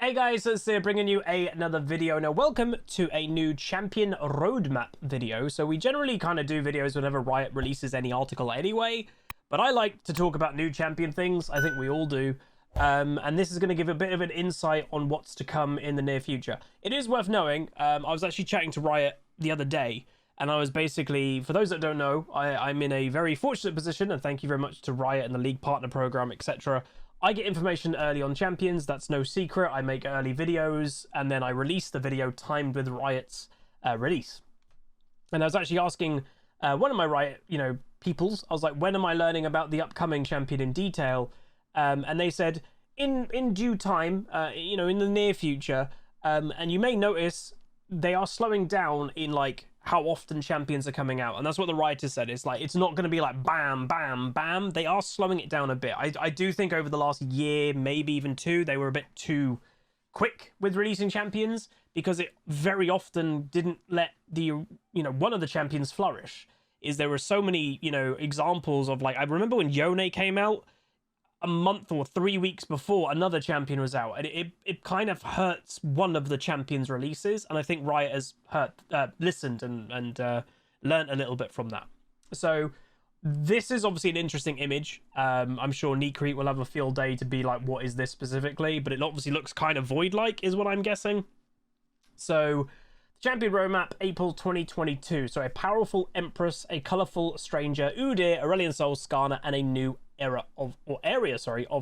Hey guys, so it's bringing you another video. Now, welcome to a new champion roadmap video. So we generally kind of do videos whenever Riot releases any article anyway, but I like to talk about new champion things. I think we all do. And this is going to give a bit of an insight on what's to come in the near future. It is worth knowing, I was actually chatting to Riot the other day, and I was basically, for those that don't know, I'm in a very fortunate position, and thank you very much to Riot and the League Partner Program, etc. I get information early on champions, that's no secret. I make early videos, and then I release the video timed with Riot's release. And I was actually asking one of my Riot, peoples, I was like, when am I learning about the upcoming champion in detail? And they said, in due time, in the near future, and you may notice they are slowing down in, like, how often champions are coming out, and that's what the writer said. It's like, it's not going to be like bam bam bam. They are slowing it down a bit. I do think over the last year, maybe even two, they were a bit too quick with releasing champions, because it very often didn't let the one of the champions flourish. Is there were so many examples of, like, I remember when Yone came out a month or 3 weeks before another champion was out, and it kind of hurts one of the champions releases, and I think Riot has listened and learned a little bit from that. So this is obviously an interesting image. I'm sure Necrete will have a field day to be like, what is this specifically? But it obviously looks kind of Void-like is what I'm guessing. So champion roadmap, April 2022. So a powerful Empress, a colourful Stranger, Udyr, Aurelion Sol, Skarner, and a new area of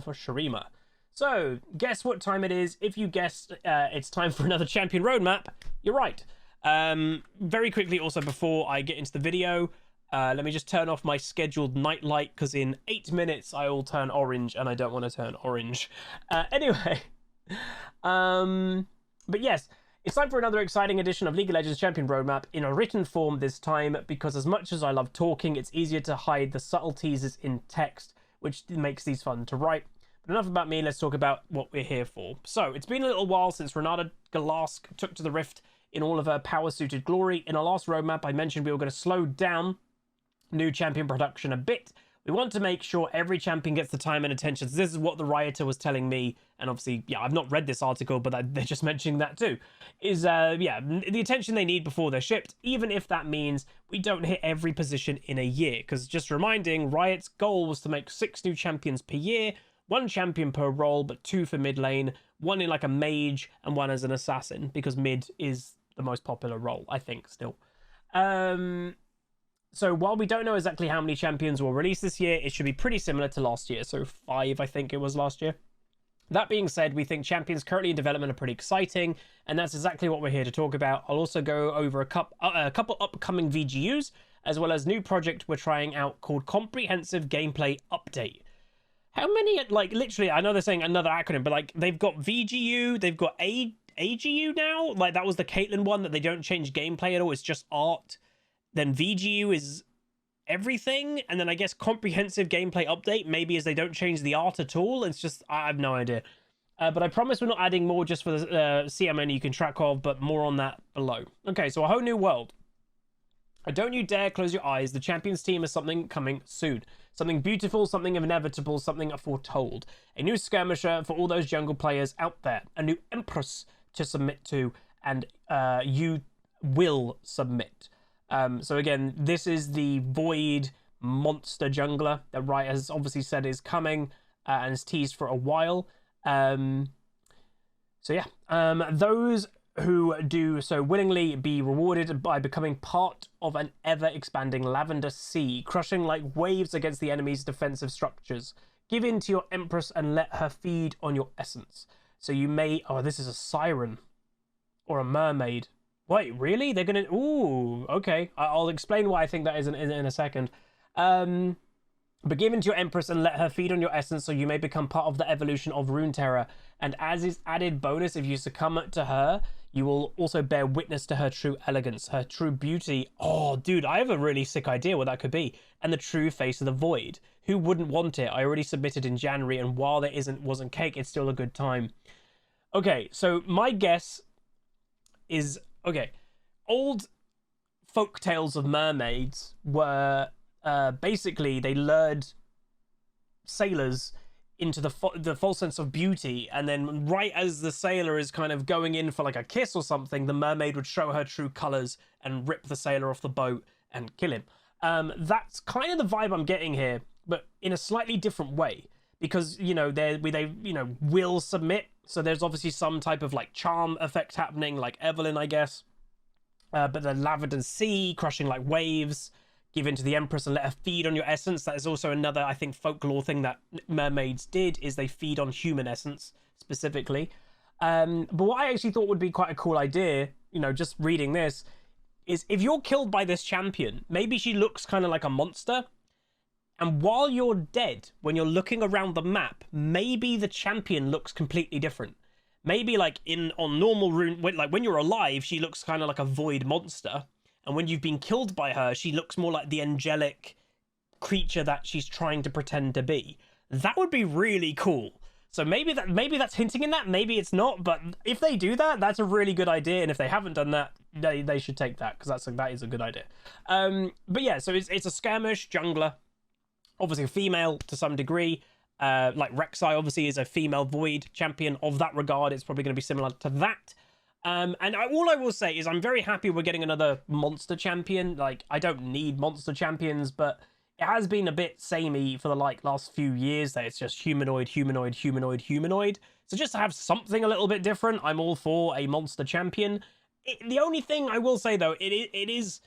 Shurima. So guess what time it is. If you guessed it's time for another champion roadmap, you're right. Very quickly also, before I get into the video, let me just turn off my scheduled night light, because in 8 minutes I will turn orange, and I don't want to turn orange. Anyway, but yes, it's time for another exciting edition of League of Legends Champion Roadmap in a written form this time, because as much as I love talking, it's easier to hide the subtle teases in text, which makes these fun to write. But enough about me, let's talk about what we're here for. So, it's been a little while since Renata Galask took to the Rift in all of her power-suited glory. In our last roadmap, I mentioned we were going to slow down new champion production a bit. We want to make sure every champion gets the time and attention. So this is what the writer was telling me, and obviously, yeah, I've not read this article, but they're just mentioning that too, is, the attention they need before they're shipped, even if that means we don't hit every position in a year. Because just reminding, Riot's goal was to make 6 new champions per year, 1 champion per role, but 2 for mid lane, 1 in like a mage, and 1 as an assassin, because mid is the most popular role, I think, still. So while we don't know exactly how many champions will release this year, it should be pretty similar to last year. So 5, I think it was last year. That being said, we think champions currently in development are pretty exciting, and that's exactly what we're here to talk about. I'll also go over a couple upcoming VGUs, as well as new project we're trying out called Comprehensive Gameplay Update. How many, like, literally, I know they're saying another acronym, but like, they've got VGU, they've got AGU now. Like, that was the Caitlyn one that they don't change gameplay at all, it's just art. Then VGU is everything, and then I guess Comprehensive Gameplay Update maybe is they don't change the art at all. It's just, I have no idea. But I promise we're not adding more just for the CMN you can track of, but more on that below. Okay, so a whole new world. Don't you dare close your eyes. The Champions team is something coming soon. Something beautiful, something inevitable, something foretold. A new skirmisher for all those jungle players out there. A new Empress to submit to, and you will submit. So again, this is the Void monster jungler that Riot has obviously said is coming, and is teased for a while. So yeah, those who do so willingly be rewarded by becoming part of an ever-expanding lavender sea, crushing like waves against the enemy's defensive structures. Give in to your Empress and let her feed on your essence. So you may... Oh, this is a siren. Or a mermaid. Wait, really? They're gonna... Ooh, okay. I'll explain why I think that is in a second. But give in to your Empress and let her feed on your essence, so you may become part of the evolution of Runeterra. And as is added bonus, if you succumb to her, you will also bear witness to her true elegance, her true beauty. Oh, dude, I have a really sick idea what that could be. And the true face of the Void. Who wouldn't want it? I already submitted in January, and while there wasn't cake, it's still a good time. Okay, so my guess is... Okay, old folk tales of mermaids were basically, they lured sailors into the false sense of beauty, and then right as the sailor is kind of going in for like a kiss or something, the mermaid would show her true colors and rip the sailor off the boat and kill him. That's kind of the vibe I'm getting here, but in a slightly different way, because you know they you know will submit, so there's obviously some type of like charm effect happening, like Evelyn, I guess. But the lavender sea crushing like waves, give in to the Empress and let her feed on your essence. That is also another, I think, folklore thing that mermaids did, is they feed on human essence specifically. But what I actually thought would be quite a cool idea, you know, just reading this, is if you're killed by this champion, maybe she looks kind of like a monster. And while you're dead, when you're looking around the map, maybe the champion looks completely different. Maybe like on normal rune, like when you're alive, she looks kind of like a void monster. And when you've been killed by her, she looks more like the angelic creature that she's trying to pretend to be. That would be really cool. So maybe that's hinting in that, maybe it's not. But if they do that, that's a really good idea. And if they haven't done that, they should take that, because that is a good idea. But yeah, so it's a skirmish jungler, obviously a female to some degree. Like Rek'Sai obviously is a female void champion. Of that regard, it's probably going to be similar to that. All I will say is I'm very happy we're getting another monster champion. Like, I don't need monster champions, but it has been a bit samey for the last few years that it's just humanoid. So just to have something a little bit different, I'm all for a monster champion. The only thing I will say though, it is,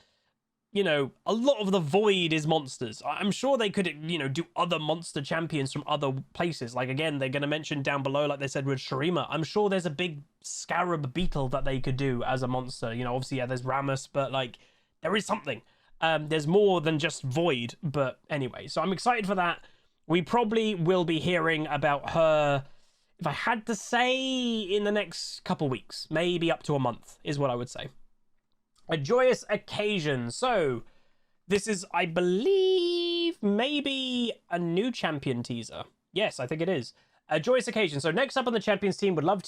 you know, a lot of the void is monsters. I'm sure they could, you know, do other monster champions from other places. Like, again, they're going to mention down below, like they said with Shurima, I'm sure there's a big scarab beetle that they could do as a monster. You know, obviously, yeah, there's Rammus, but like, there is something. There's more than just void, but anyway, so I'm excited for that. We probably will be hearing about her, if I had to say, in the next couple weeks, maybe up to a month is what I would say. A joyous occasion. So this is, I believe, maybe a new champion teaser. Yes, I think it is. A joyous occasion. So next up on the champions team, would love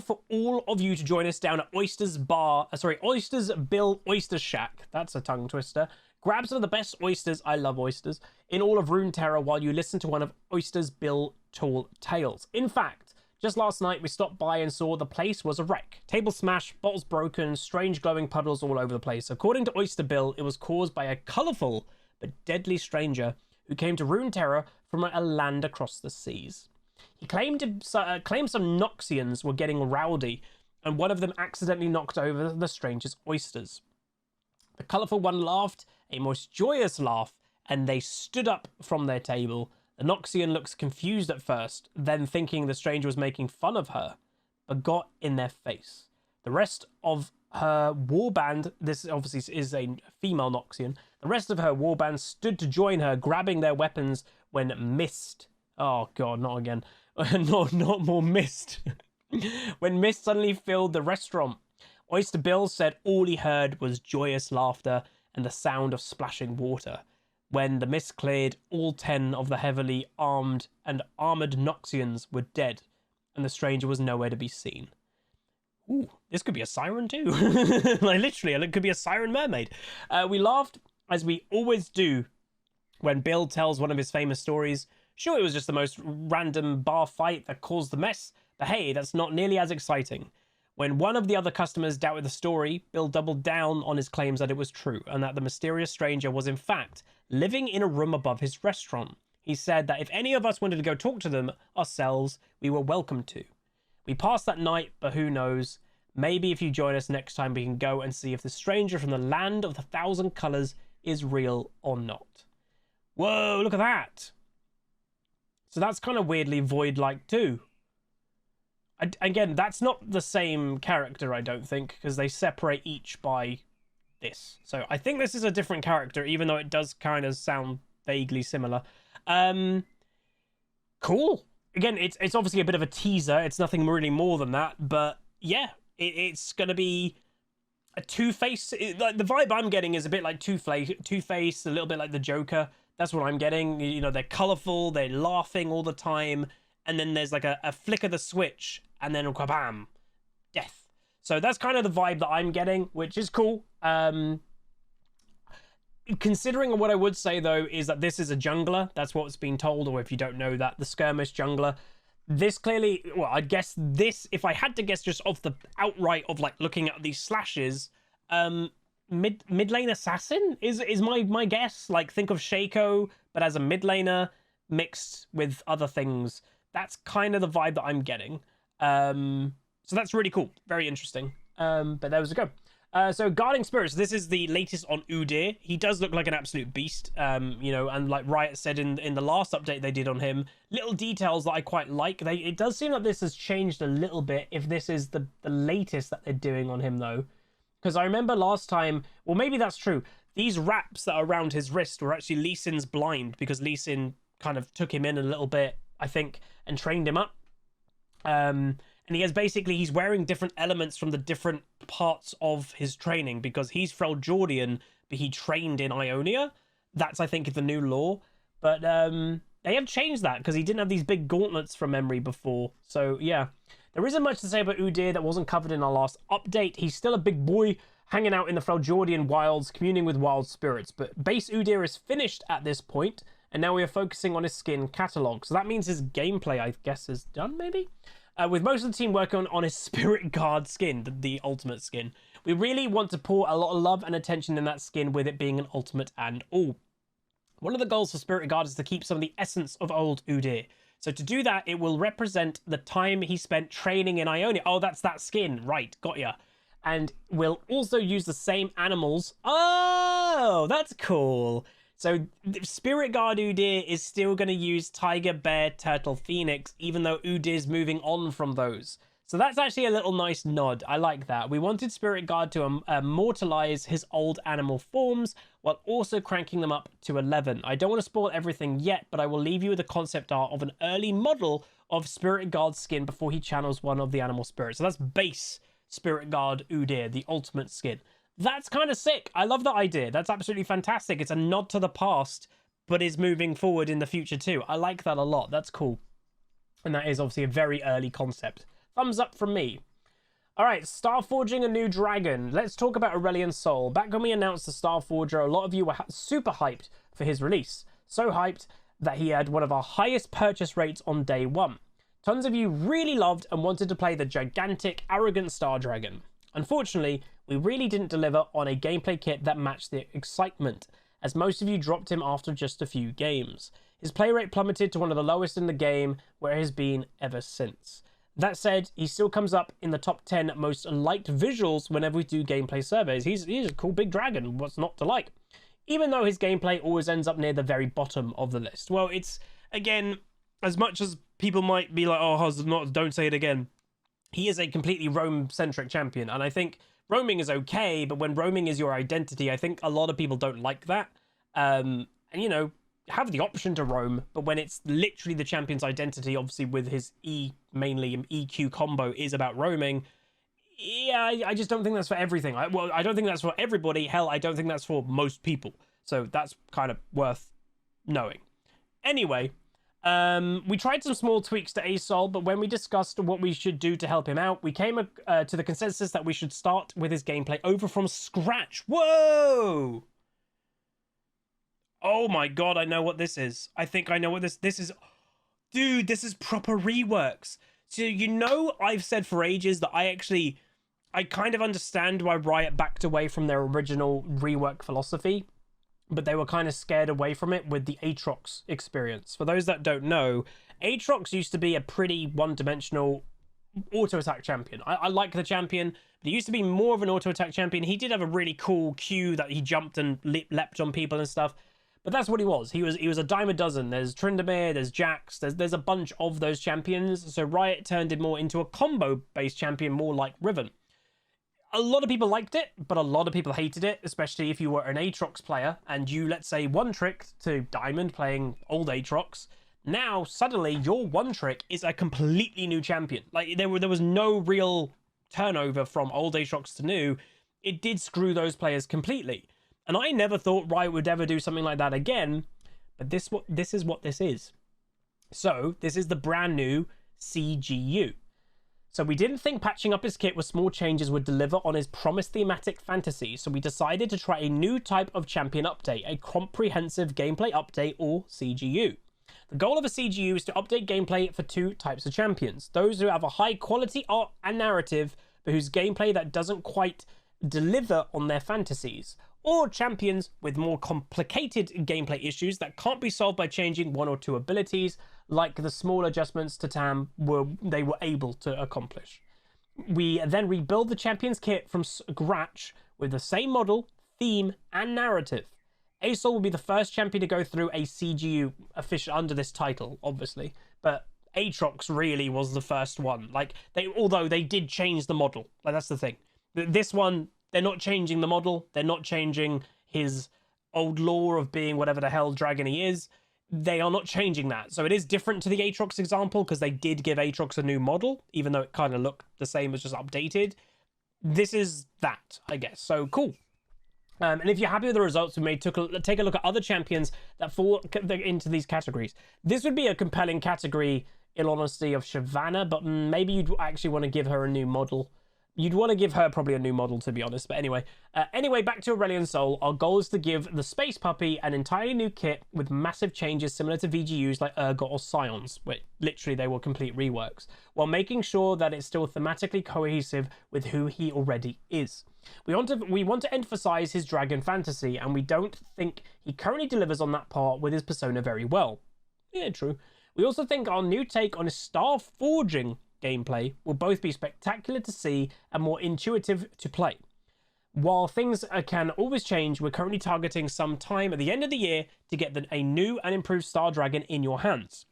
for all of you to join us down at Oyster's Bill Oyster Shack. That's a tongue twister. Grab some of the best oysters, I love oysters, in all of Runeterra while you listen to one of Oyster's Bill Tall Tales. In fact, just last night, we stopped by and saw the place was a wreck. Table smashed, bottles broken, strange glowing puddles all over the place. According to Oyster Bill, it was caused by a colourful but deadly stranger who came to Runeterra from a land across the seas. He claimed some Noxians were getting rowdy, and one of them accidentally knocked over the stranger's oysters. The colourful one laughed, a most joyous laugh, and they stood up from their table. The Noxian looks confused at first, then thinking the stranger was making fun of her, but got in their face. The rest of her warband, this obviously is a female Noxian, the rest of her warband stood to join her, grabbing their weapons when mist, oh god, not again, not more mist, when mist suddenly filled the restaurant. Oyster Bill said all he heard was joyous laughter and the sound of splashing water. When the mist cleared, all 10 of the heavily armed and armoured Noxians were dead, and the stranger was nowhere to be seen. Ooh, this could be a siren too. Like, literally, it could be a siren mermaid. We laughed, as we always do, when Bill tells one of his famous stories. Sure, it was just the most random bar fight that caused the mess, but hey, that's not nearly as exciting. When one of the other customers doubted the story, Bill doubled down on his claims that it was true, and that the mysterious stranger was in fact living in a room above his restaurant. He said that if any of us wanted to go talk to them ourselves, we were welcome to. We passed that night, but who knows? Maybe if you join us next time, we can go and see if the stranger from the land of the thousand colours is real or not. Whoa, look at that. So that's kind of weirdly void-like too. Again, that's not the same character, I don't think, because they separate each by this. So I think this is a different character, even though it does kind of sound vaguely similar. Cool. Again, it's obviously a bit of a teaser. It's nothing really more than that. But yeah, it's going to be a Two-Face. Like, the vibe I'm getting is a bit like Two-Face, a little bit like the Joker. That's what I'm getting. You know, they're colourful, they're laughing all the time. And then there's like a flick of the switch, and then bam, death. So that's kind of the vibe that I'm getting, which is cool. considering what I would say, though, is that this is a jungler. That's what's been told, or if you don't know that, the skirmish jungler. This clearly, well, I'd guess this, if I had to guess just off the outright of, like, looking at these slashes, mid lane assassin is my guess. Like, think of Shaco, but as a mid laner mixed with other things. That's kind of the vibe that I'm getting. So that's really cool. Very interesting. But there was a go. So Guarding Spirits, this is the latest on Udyr. He does look like an absolute beast, you know, and like Riot said in the last update they did on him, little details that I quite like. It does seem like this has changed a little bit if this is the latest that they're doing on him, though. Because I remember last time, well, maybe that's true. These wraps that are around his wrist were actually Lee Sin's blind, because Lee Sin kind of took him in a little bit, I think, and trained him up. And he has basically, he's wearing different elements from the different parts of his training, because he's Freljordian, but he trained in Ionia. That's, I think, the new lore. But they have changed that, because he didn't have these big gauntlets from memory before. So, yeah. There isn't much to say about Udyr that wasn't covered in our last update. He's still a big boy, hanging out in the Freljordian wilds, communing with wild spirits. But base Udyr is finished at this point, and now we are focusing on his skin catalogue. So that means his gameplay, I guess, is done, maybe? With most of the team working on his Spirit Guard skin, the ultimate skin. We really want to pour a lot of love and attention in that skin, with it being an ultimate and all. One of the goals for Spirit Guard is to keep some of the essence of old Udyr. So to do that, it will represent the time he spent training in Ionia. Oh, that's that skin. Right, got ya. And we'll also use the same animals. Oh, that's cool. So Spirit Guard Udyr is still going to use Tiger, Bear, Turtle, Phoenix, even though Udyr's moving on from those. So that's actually a little nice nod. I like that. We wanted Spirit Guard to immortalize his old animal forms while also cranking them up to 11. I don't want to spoil everything yet, but I will leave you with a concept art of an early model of Spirit Guard's skin before he channels one of the animal spirits. So that's base Spirit Guard Udyr, the ultimate skin. That's kind of sick. I love that idea. That's absolutely fantastic. It's a nod to the past, but is moving forward in the future too. I like that a lot. That's cool. And that is obviously a very early concept. Thumbs up from me. Alright, Starforging a new dragon. Let's talk about Aurelion Sol. Back when we announced the Starforger, a lot of you were super hyped for his release. So hyped that he had one of our highest purchase rates on day one. Tons of you really loved and wanted to play the gigantic, arrogant Star Dragon. Unfortunately, we really didn't deliver on a gameplay kit that matched the excitement, as most of you dropped him after just a few games. His play rate plummeted to one of the lowest in the game, where it has been ever since. That said, he still comes up in the top 10 most liked visuals whenever we do gameplay surveys. He's a cool big dragon, what's not to like? Even though his gameplay always ends up near the very bottom of the list. Well, it's, again, as much as people might be like, oh, Huz, don't say it again, he is a completely roam-centric champion, and I think roaming is okay, but when roaming is your identity, I think a lot of people don't like that. And, you know, have the option to roam, but when it's literally the champion's identity, obviously with his mainly EQ combo is about roaming, yeah, I just don't think that's for everything. Well, I don't think that's for everybody. Hell, I don't think that's for most people. So that's kind of worth knowing. Anyway, we tried some small tweaks to Sol, but when we discussed what we should do to help him out, we came to the consensus that we should start with his gameplay over from scratch. Whoa! Oh my god, I know what this is. I think I know what this is. Dude, this is proper reworks. So, you know, I've said for ages that I kind of understand why Riot backed away from their original rework philosophy, but they were kind of scared away from it with the Aatrox experience. For those that don't know, Aatrox used to be a pretty one-dimensional auto-attack champion. I like the champion, but he used to be more of an auto-attack champion. He did have a really cool Q that he jumped and leapt on people and stuff. But that's what he was. He was a dime a dozen. There's Tryndamere, there's Jax, there's a bunch of those champions. So Riot turned him more into a combo-based champion, more like Riven. A lot of people liked it, but a lot of people hated it, especially if you were an Aatrox player and you, let's say, one trick to Diamond playing old Aatrox. Now, suddenly, your one trick is a completely new champion. Like, there was no real turnover from old Aatrox to new. It did screw those players completely. And I never thought Riot would ever do something like that again, but this is what this is. So, this is the brand new CGU. So we didn't think patching up his kit with small changes would deliver on his promised thematic fantasy, so we decided to try a new type of champion update, a comprehensive gameplay update, or CGU. The goal of a CGU is to update gameplay for two types of champions: those who have a high quality art and narrative, but whose gameplay that doesn't quite deliver on their fantasies, or champions with more complicated gameplay issues that can't be solved by changing one or two abilities, like the small adjustments to TAM they were able to accomplish. We then rebuild the champion's kit from scratch with the same model, theme, and narrative. Sol will be the first champion to go through a CGU official under this title, obviously, but Aatrox really was the first one. Like, although they did change the model, like, that's the thing. This one, they're not changing the model, they're not changing his old lore of being whatever the hell dragon he is. They are not changing that. So it is different to the Aatrox example, because they did give Aatrox a new model, even though it kind of looked the same as just updated. This is that, I guess. So cool. And if you're happy with the results we made, take a look at other champions that fall into these categories. This would be a compelling category, in honesty, of Shyvana, but maybe you'd actually want to give her a new model. You'd want to give her probably a new model, to be honest. But anyway, back to Aurelion Sol. Our goal is to give the Space Puppy an entirely new kit with massive changes similar to VGUs like Urgot or Scions, where literally they were complete reworks, while making sure that it's still thematically cohesive with who he already is. We want to emphasize his dragon fantasy, and we don't think he currently delivers on that part with his persona very well. Yeah, true. We also think our new take on his star forging gameplay will both be spectacular to see and more intuitive to play. While things can always change, we're currently targeting some time at the end of the year to get a new and improved Star Dragon in your hands.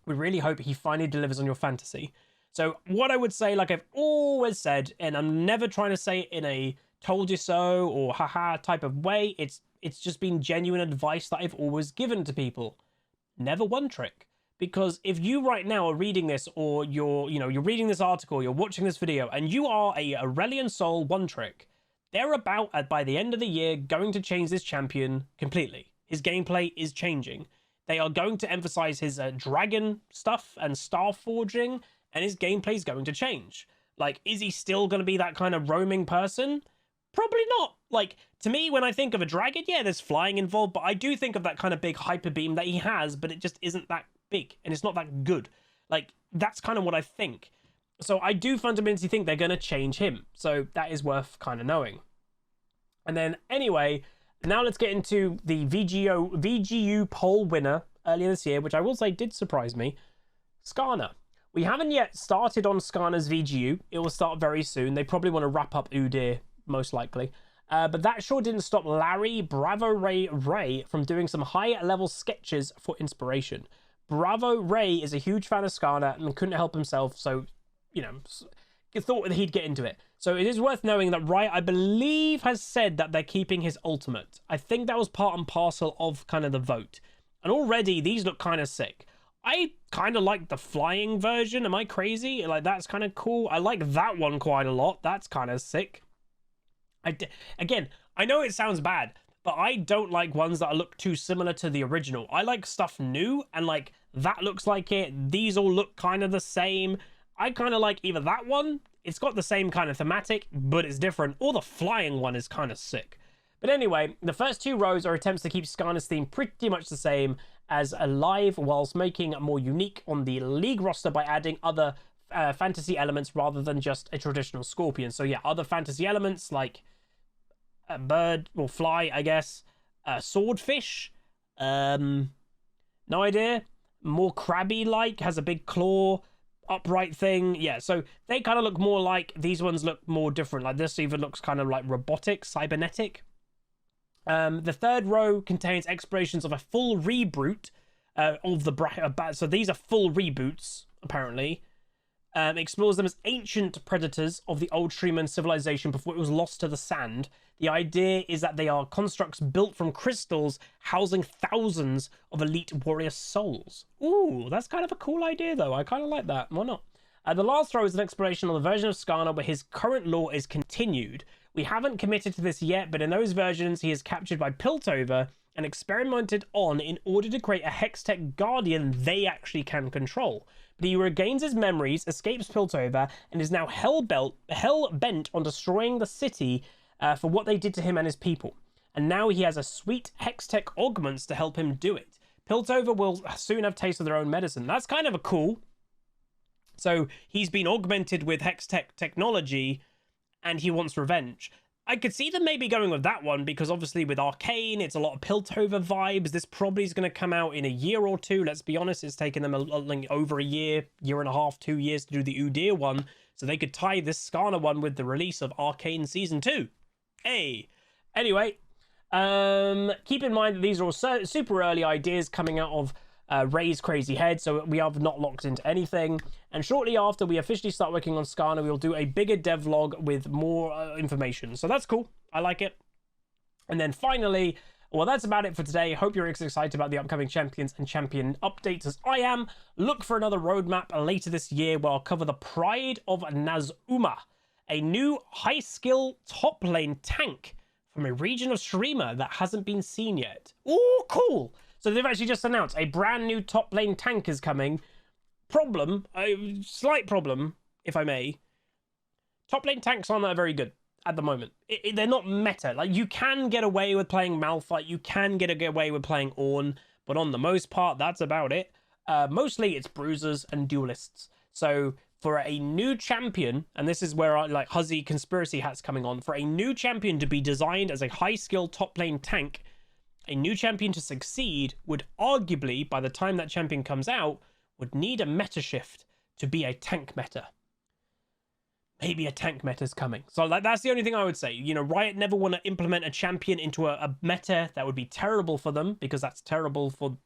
We really hope he finally delivers on your fantasy. So what I would say, like I've always said, and I'm never trying to say it in a told you so or haha type of way, it's just been genuine advice that I've always given to people. Never one trick. Because if you right now are reading this, or you're reading this article, you're watching this video, and you are a Aurelion Sol one trick, they're about, by the end of the year, going to change this champion completely. His gameplay is changing. They are going to emphasize his dragon stuff and star forging, and his gameplay is going to change. Like, is he still going to be that kind of roaming person? Probably not. Like, to me, when I think of a dragon, yeah, there's flying involved, but I do think of that kind of big hyper beam that he has, but it just isn't that big, and it's not that good. Like, that's kind of what I think. So I do fundamentally think they're going to change him. So that is worth kind of knowing. And then, anyway, now let's get into the VGU poll winner earlier this year, which I will say did surprise me. Skarner. We haven't yet started on Skarner's VGU. It will start very soon. They probably want to wrap up Udyr, most likely. But that sure didn't stop Larry Bravo Ray from doing some high-level sketches for inspiration. Bravo Ray is a huge fan of Skarner and couldn't help himself, so, thought that he'd get into it. So it is worth knowing that Ray, I believe, has said that they're keeping his ultimate. I think that was part and parcel of kind of the vote. And already, these look kind of sick. I kind of like the flying version. Am I crazy? Like, that's kind of cool. I like that one quite a lot. That's kind of sick. Again, I know it sounds bad, but I don't like ones that look too similar to the original. I like stuff new, and like that looks like it. These all look kind of the same. I kind of like either that one, it's got the same kind of thematic, but it's different, or the flying one is kind of sick. But anyway, the first two rows are attempts to keep Skarner's theme pretty much the same as alive, whilst making it more unique on the league roster by adding other fantasy elements rather than just a traditional scorpion. So yeah, other fantasy elements like a bird or fly, I guess, swordfish, no idea, more crabby like, has a big claw, upright thing. Yeah, so they kind of look more like, these ones look more different. Like this even looks kind of like robotic, cybernetic. The third row contains explorations of a full reboot of the so these are full reboots apparently. Explores them as ancient predators of the old Shurima civilization before it was lost to the sand. The idea is that they are constructs built from crystals housing thousands of elite warrior souls. Ooh, that's kind of a cool idea though. I kind of like that. Why not? The last row is an exploration on the version of Skarner where his current lore is continued. We haven't committed to this yet, but in those versions he is captured by Piltover and experimented on in order to create a Hextech Guardian they actually can control. but he regains his memories, escapes Piltover, and is now hell-bent on destroying the city for what they did to him and his people. And now he has a sweet Hextech augments to help him do it. Piltover will soon have taste of their own medicine. That's kind of a cool. So he's been augmented with Hextech technology, and he wants revenge. I could see them maybe going with that one, because obviously with Arcane, it's a lot of Piltover vibes. This probably is going to come out in a year or two. Let's be honest, it's taken them over a year and a half, 2 years to do the Udyr one. So they could tie this Skarner one with the release of Arcane Season 2. Hey! Anyway, keep in mind that these are all super early ideas coming out of Ray's crazy head, so we have not locked into anything. And shortly after we officially start working on Skarner, we'll do a bigger devlog with more information. So that's cool. I like it. And then finally, well, that's about it for today. Hope you're as excited about the upcoming champions and champion updates as I am. Look for another roadmap later this year where I'll cover the Pride of Nazuma, a new high-skill top lane tank from a region of Shurima that hasn't been seen yet. Ooh, cool! So they've actually just announced a brand new top lane tank is coming. Problem, a slight problem, if I may. Top lane tanks aren't that very good at the moment. They're not meta. Like, you can get away with playing Malphite, you can get away with playing Ornn, but on the most part, that's about it. Mostly it's bruisers and duelists. So for a new champion, and this is where I like Huzzy conspiracy hats coming on, for a new champion to be designed as a high skill top lane tank, a new champion to succeed would arguably, by the time that champion comes out, would need a meta shift to be a tank meta. Maybe a tank meta's coming. So that's the only thing I would say. You know, Riot never want to implement a champion into a meta that would be terrible for them, because that's terrible for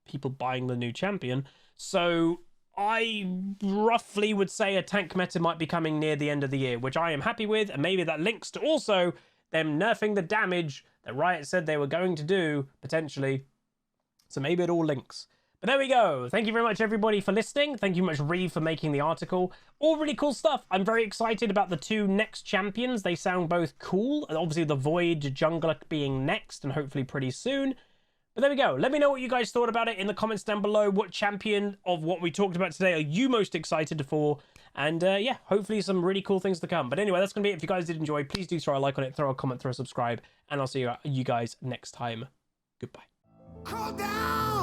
people buying the new champion. So I roughly would say a tank meta might be coming near the end of the year, which I am happy with, and maybe that links to also them nerfing the damage that Riot said they were going to do, potentially. So maybe it all links. But there we go. Thank you very much, everybody, for listening. Thank you very much, Reeve, for making the article. All really cool stuff. I'm very excited about the two next champions. They sound both cool. And obviously, the Void Jungler being next, and hopefully pretty soon. But there we go. Let me know what you guys thought about it in the comments down below. What champion of what we talked about today are you most excited for? And yeah, hopefully some really cool things to come. But anyway, that's going to be it. If you guys did enjoy, please do throw a like on it, throw a comment, throw a subscribe. And I'll see you guys next time. Goodbye. Call down!